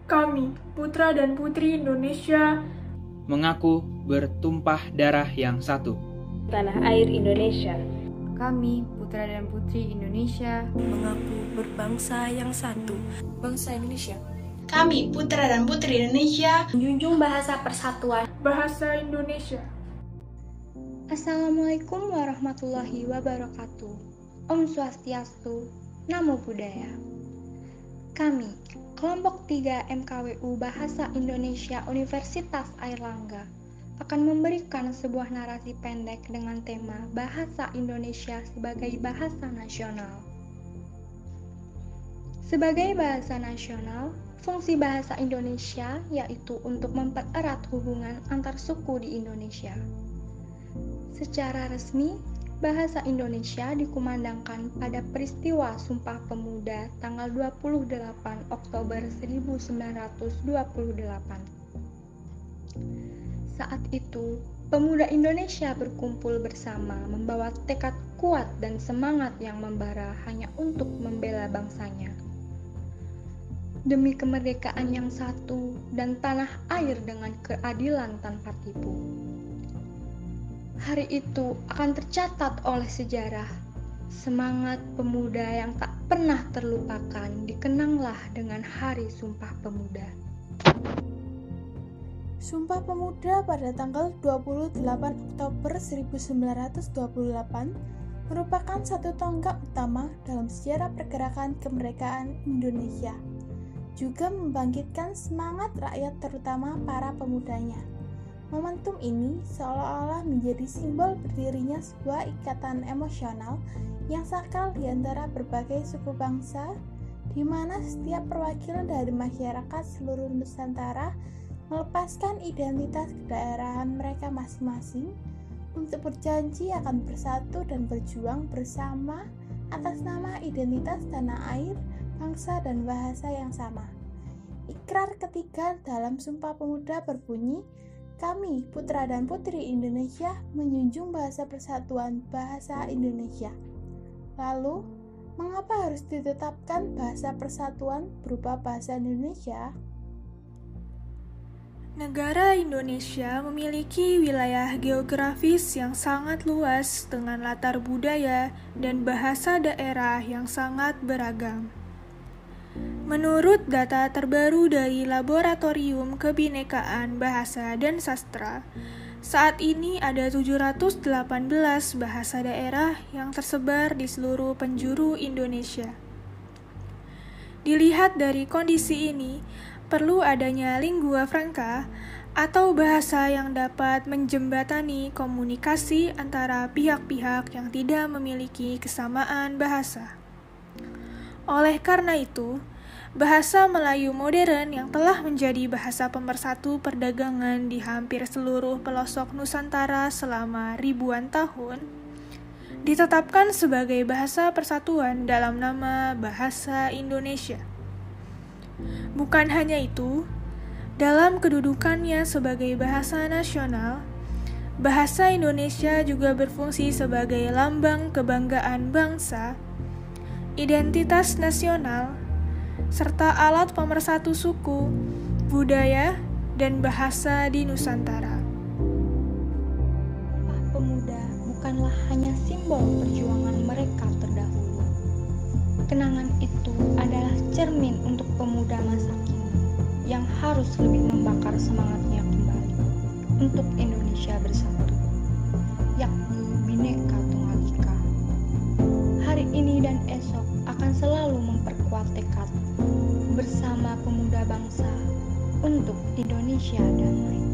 Kami, putra dan putri Indonesia, mengaku bertumpah darah yang satu. Tanah air Indonesia. Kami, putra dan putri Indonesia, mengaku berbangsa yang satu, bangsa Indonesia. Kami, putra dan putri Indonesia, menjunjung bahasa persatuan, bahasa Indonesia. Assalamualaikum warahmatullahi wabarakatuh. Om Swastiastu, Namo Buddhaya. Kami, kelompok 3 MKWU Bahasa Indonesia Universitas Airlangga, akan memberikan sebuah narasi pendek dengan tema Bahasa Indonesia sebagai bahasa nasional. Sebagai bahasa nasional, fungsi bahasa Indonesia yaitu untuk mempererat hubungan antar suku di Indonesia. Secara resmi, bahasa Indonesia dikumandangkan pada peristiwa Sumpah Pemuda tanggal 28 Oktober 1928. Saat itu, pemuda Indonesia berkumpul bersama membawa tekad kuat dan semangat yang membara hanya untuk membela bangsanya. Demi kemerdekaan yang satu dan tanah air dengan keadilan tanpa tipu. Hari itu akan tercatat oleh sejarah. Semangat pemuda yang tak pernah terlupakan dikenanglah dengan Hari Sumpah Pemuda. Sumpah Pemuda pada tanggal 28 Oktober 1928 merupakan satu tonggak utama dalam sejarah pergerakan kemerdekaan Indonesia. Juga membangkitkan semangat rakyat terutama para pemudanya. Momentum ini seolah-olah menjadi simbol berdirinya sebuah ikatan emosional yang sakral di antara berbagai suku bangsa, di mana setiap perwakilan dari masyarakat seluruh Nusantara melepaskan identitas kedaerahan mereka masing-masing untuk berjanji akan bersatu dan berjuang bersama atas nama identitas tanah air, bangsa, dan bahasa yang sama. Ikrar ketiga dalam Sumpah Pemuda berbunyi, kami, putra dan putri Indonesia, menjunjung bahasa persatuan bahasa Indonesia. Lalu, mengapa harus ditetapkan bahasa persatuan berupa bahasa Indonesia? Negara Indonesia memiliki wilayah geografis yang sangat luas dengan latar budaya dan bahasa daerah yang sangat beragam. Menurut data terbaru dari Laboratorium Kebinekaan Bahasa dan Sastra, saat ini ada 718 bahasa daerah yang tersebar di seluruh penjuru Indonesia. Dilihat dari kondisi ini, perlu adanya lingua franca atau bahasa yang dapat menjembatani komunikasi antara pihak-pihak yang tidak memiliki kesamaan bahasa. Oleh karena itu, bahasa Melayu modern yang telah menjadi bahasa pemersatu perdagangan di hampir seluruh pelosok Nusantara selama ribuan tahun, ditetapkan sebagai bahasa persatuan dalam nama Bahasa Indonesia. Bukan hanya itu, dalam kedudukannya sebagai bahasa nasional, bahasa Indonesia juga berfungsi sebagai lambang kebanggaan bangsa, identitas nasional, serta alat pemersatu suku, budaya, dan bahasa di Nusantara. Sumpah Pemuda bukanlah hanya simbol perjuangan mereka terdahulu. Kenangan itu adalah cermin untuk pemuda masa kini yang harus lebih membakar semangatnya kembali untuk Indonesia bersatu, yakni Bhinneka Tunggal Ika. Hari ini dan esok akan selalu memperkuat tekad bersama pemuda bangsa untuk Indonesia damai.